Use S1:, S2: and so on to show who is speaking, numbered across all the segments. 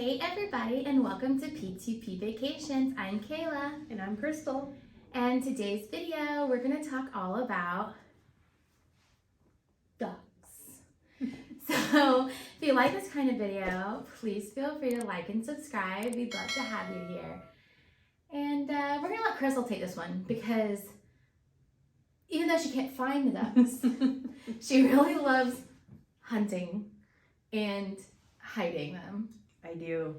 S1: Hey everybody, and welcome to P2P Vacations. I'm Kayla.
S2: And I'm Crystal.
S1: And today's video, we're going to talk all about ducks. So if you like this kind of video, please feel free to like and subscribe. We'd love to have you here. And we're going to let Crystal take this one because even though she can't find the ducks, she really loves hunting and hiding them.
S2: I do.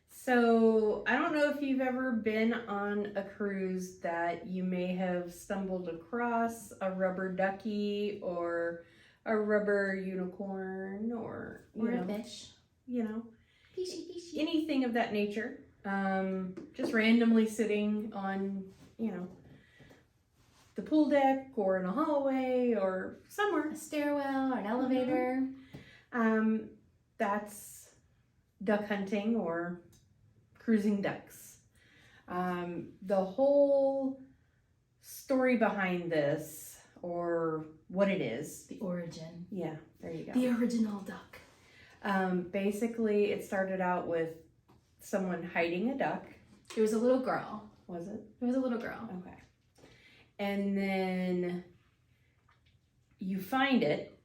S2: So I don't know if you've ever been on a cruise that you may have stumbled across a rubber ducky or a rubber unicorn or
S1: A fish. Fishy.
S2: Anything of that nature. Just randomly sitting on, the pool deck or in a hallway or somewhere.
S1: A stairwell or an elevator.
S2: That's duck hunting or cruising ducks. The whole story behind this, or what it is.
S1: The origin.
S2: Yeah, there you go.
S1: The original duck.
S2: Basically, it started out with someone hiding a duck.
S1: It was a little girl.
S2: Was it?
S1: It was a little girl.
S2: Okay. And then you find it,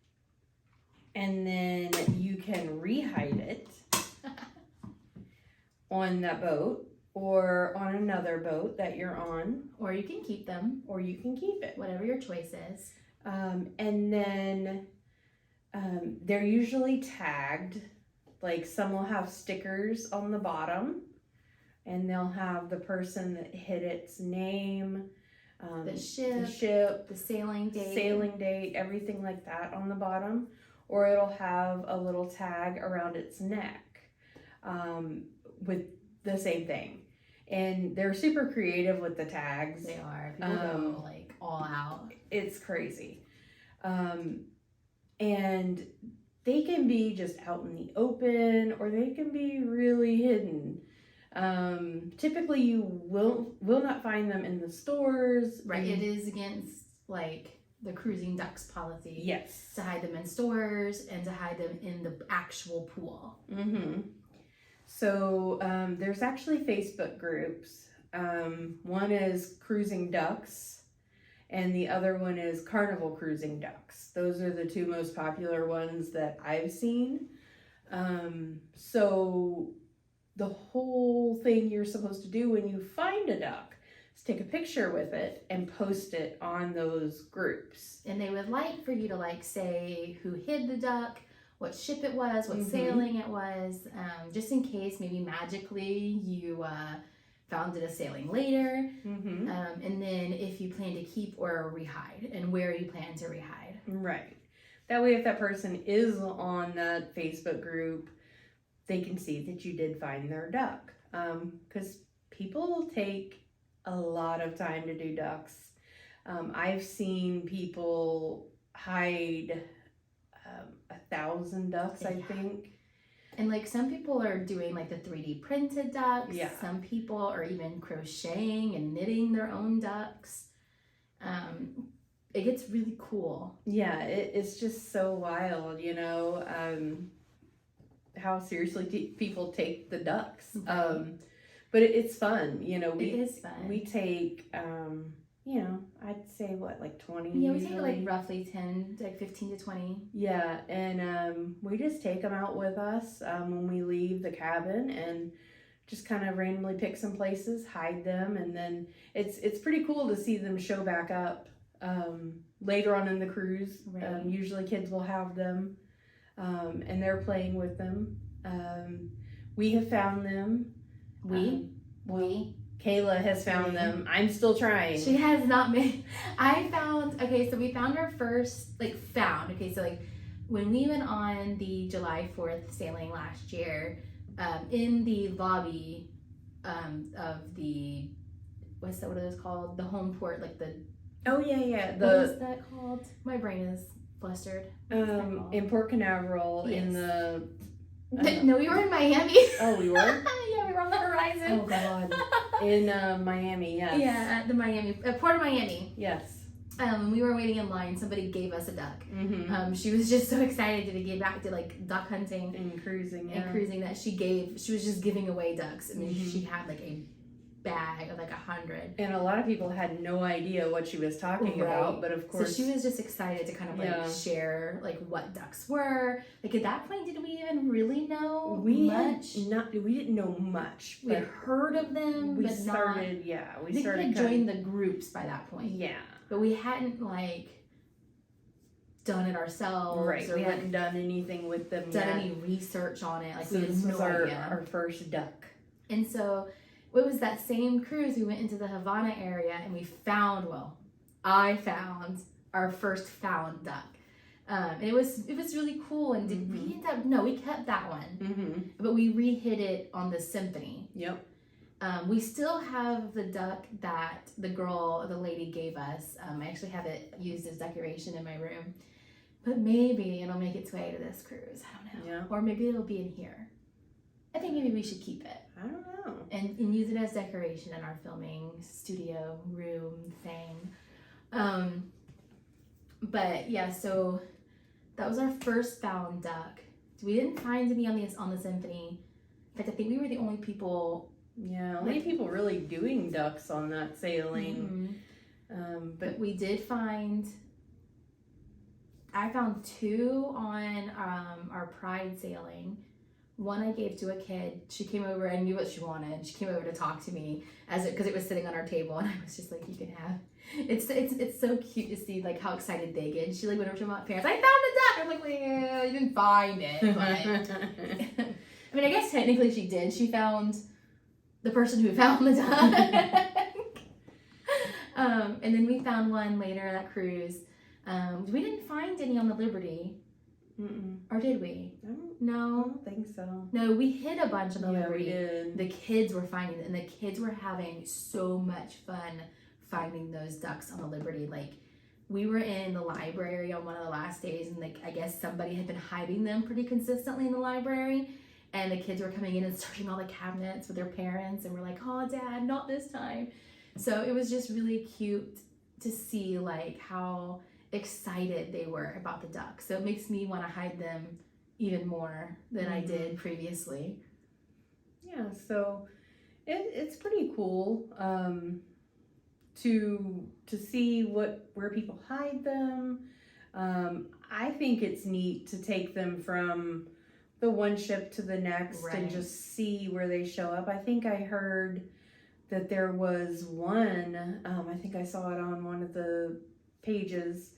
S2: and then you can re-hide it on that boat or on another boat that you're on.
S1: Or you can keep them.
S2: Or you can keep it.
S1: Whatever your choice is.
S2: And then they're usually tagged. Like some will have stickers on the bottom, and they'll have the person that hit its name,
S1: The ship, the sailing date,
S2: everything like that on the bottom. Or it'll have a little tag around its neck with the same thing. And they're super creative with the tags.
S1: They are. People go like all out.
S2: It's crazy. And they can be just out in the open, or they can be really hidden. Typically you will not find them in the stores.
S1: Right. It is against like the cruising ducks policy.
S2: Yes.
S1: To hide them in stores and to hide them in the actual pool.
S2: Mm-hmm. So there's actually Facebook groups. One is Cruising Ducks, and the other one is Carnival Cruising Ducks. Those are the two most popular ones that I've seen. So the whole thing you're supposed to do when you find a duck is take a picture with it and post it on those groups.
S1: And they would like for you to like say who hid the duck, what ship it was, what sailing it was, just in case maybe magically you found it a sailing later.
S2: Mm-hmm.
S1: And then if you plan to keep or rehide and where you plan to rehide.
S2: Right. That way if that person is on that Facebook group, they can see that you did find their duck. Because people take a lot of time to do ducks. I've seen people hide 1,000 ducks, I think.
S1: And like some people are doing like the 3D printed ducks.
S2: Yeah.
S1: Some people are even crocheting and knitting their own ducks. It gets really cool.
S2: Yeah, it's just so wild, how seriously people take the ducks.
S1: Right.
S2: But it's fun,
S1: it is fun.
S2: We take, I'd say like 20.
S1: Yeah, we
S2: usually.
S1: take like roughly 15 to 20.
S2: Yeah, and we just take them out with us when we leave the cabin and just kind of randomly pick some places, hide them, and then it's pretty cool to see them show back up later on in the cruise.
S1: Right.
S2: Usually kids will have them, and they're playing with them. We have found them. Kayla has found them. I'm still trying.
S1: She has not been. So we found our first, when we went on the July 4th sailing last year, in the lobby of the, what are those called? The home port,
S2: Oh, yeah.
S1: What is that called? My brain is flustered.
S2: In Port Canaveral,
S1: yes.
S2: in the...
S1: No, we were in Miami.
S2: Oh, we were?
S1: Yeah, we were on the horizon.
S2: Oh, God. In Miami, yes.
S1: Yeah, at the Port of Miami.
S2: Yes.
S1: when we were waiting in line, somebody gave us a duck.
S2: Mm-hmm.
S1: She was just so excited to get back to like duck hunting
S2: And cruising, yeah.
S1: and cruising that she was just giving away ducks. I mean,
S2: Mhm.
S1: she had like a bag of like 100.
S2: And a lot of people had no idea what she was talking
S1: Right.
S2: about, but of course,
S1: So she was just excited to kind of like
S2: Yeah.
S1: share like what ducks were. Like at that point, did we even really know
S2: we
S1: much?
S2: didn't know much,
S1: We had
S2: but
S1: heard of them,
S2: we
S1: but
S2: started,
S1: not.
S2: yeah, we
S1: I think
S2: started
S1: we had
S2: kind
S1: joined the groups by that
S2: of,
S1: point,
S2: yeah,
S1: but we hadn't like done it ourselves,
S2: right.
S1: or
S2: We
S1: like,
S2: hadn't done anything with them
S1: done
S2: yet.
S1: any research on it. Like
S2: So
S1: we had
S2: this
S1: no
S2: was our
S1: idea.
S2: first duck.
S1: And so it was that same cruise. We went into the Havana area and I found our first found duck. And it was really cool. And did we end up? No, we kept that one,
S2: Mm-hmm.
S1: but we re-hid it on the Symphony.
S2: Yep.
S1: We still have the duck that the lady gave us. I actually have it used as decoration in my room. But maybe it'll make its way to this cruise. I don't know.
S2: Yeah.
S1: Or maybe it'll be in here. I think maybe we should keep it.
S2: I don't know.
S1: And use it as decoration in our filming studio room thing. But yeah, so that was our first found duck. We didn't find any on the Symphony. In fact, I think we were the only people.
S2: Yeah, only people really doing ducks on that sailing.
S1: But we did find. I found 2 on our Pride sailing. One I gave to a kid. She came over. I knew what she wanted. She came over to talk to me because it was sitting on our table, and I was just like, "You can have." It's so cute to see like how excited they get. And she like went over to my parents. I found a duck. I'm like, "Well, you didn't find it." But I mean, I guess technically she did. She found the person who found the duck. And then we found one later that cruise. We didn't find any on the Liberty.
S2: Mm-mm.
S1: Or did we?
S2: I
S1: No.
S2: don't think so.
S1: No, we hid a bunch on the
S2: Yeah,
S1: Liberty.
S2: we did.
S1: The kids were finding it, and the kids were having so much fun finding those ducks on the Liberty. Like, we were in the library on one of the last days, and like I guess somebody had been hiding them pretty consistently in the library, and the kids were coming in and searching all the cabinets with their parents, and we're like, "Oh, Dad, not this time." So it was just really cute to see like how excited they were about the ducks. So it makes me want to hide them even more than I did previously.
S2: Yeah, so it's pretty cool to see where people hide them. I think it's neat to take them from the one ship to the next
S1: Right.
S2: and just see where they show up. I think I heard that there was one, I think I saw it on one of the pages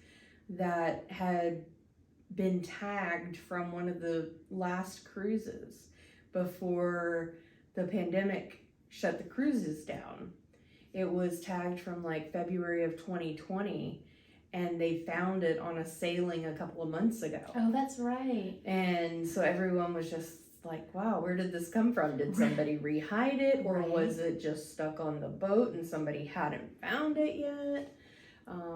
S2: that had been tagged from one of the last cruises before the pandemic shut the cruises down. It was tagged from like February of 2020, and they found it on a sailing a couple of months ago.
S1: Oh, that's right.
S2: And so everyone was just like, wow, where did this come from? Did somebody re-hide it, or
S1: Right.
S2: was it just stuck on the boat and somebody hadn't found it yet?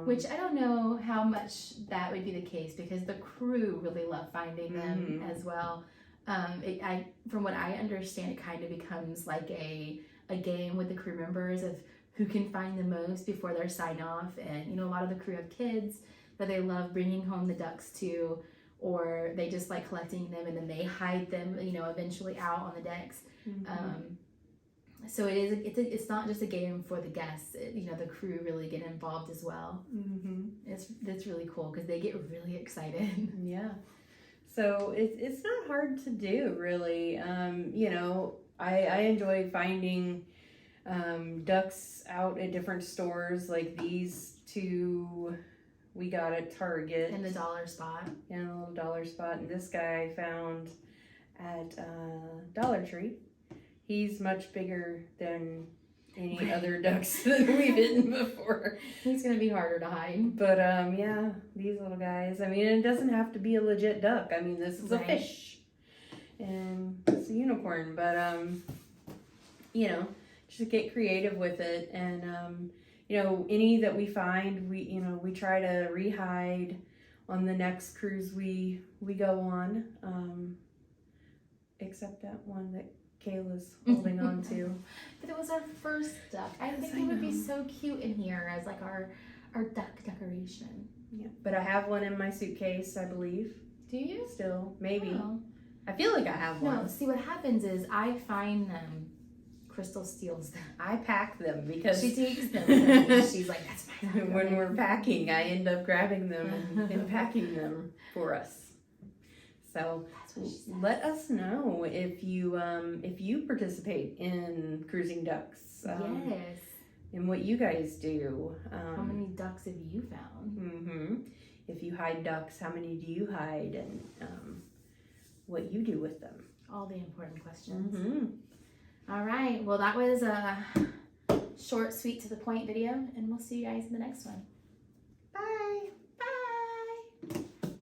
S1: Which I don't know how much that would be the case, because the crew really love finding them as well. From what I understand, it kind of becomes like a game with the crew members of who can find the most before their sign off. And you know, a lot of the crew have kids that they love bringing home the ducks to, or they just like collecting them and then they hide them, you know, eventually out on the decks. So it's not just a game for the guests. You know, the crew really get involved as well. It's really cool because they get really excited.
S2: Yeah. So it's not hard to do, really. You know, I enjoy finding ducks out at different stores, like these 2 we got at Target.
S1: In the dollar spot.
S2: Yeah, in a little dollar spot. And this guy I found at Dollar Tree. He's much bigger than any other ducks that we've eaten before.
S1: He's gonna be harder to hide.
S2: But yeah, these little guys. I mean, it doesn't have to be a legit duck. I mean, this is a fish, and it's a unicorn. But you know, just get creative with it, and you know, any that we find, we try to re-hide on the next cruise we go on, except that one that Kayla's holding on to.
S1: But it was our first duck. I
S2: Yes,
S1: think
S2: I
S1: it would be
S2: know.
S1: so cute in here as like our our duck decoration.
S2: Yeah. But I have one in my suitcase, I believe.
S1: Do you?
S2: Still, maybe.
S1: Oh.
S2: I feel like I have one.
S1: No, see what happens is I find them, Crystal steals them.
S2: I pack them because
S1: She takes them from me. She's like, that's mine.
S2: when we're packing, I end up grabbing them and packing them for us. So
S1: That's what she said.
S2: let us know if you participate in cruising ducks.
S1: Yes.
S2: And what you guys do.
S1: How many ducks have you found?
S2: Mm-hmm. If you hide ducks, how many do you hide, and what you do with them?
S1: All the important questions.
S2: Mm-hmm.
S1: All right. Well, that was a short, sweet, to the point video, and we'll see you guys in the next one.
S2: Bye.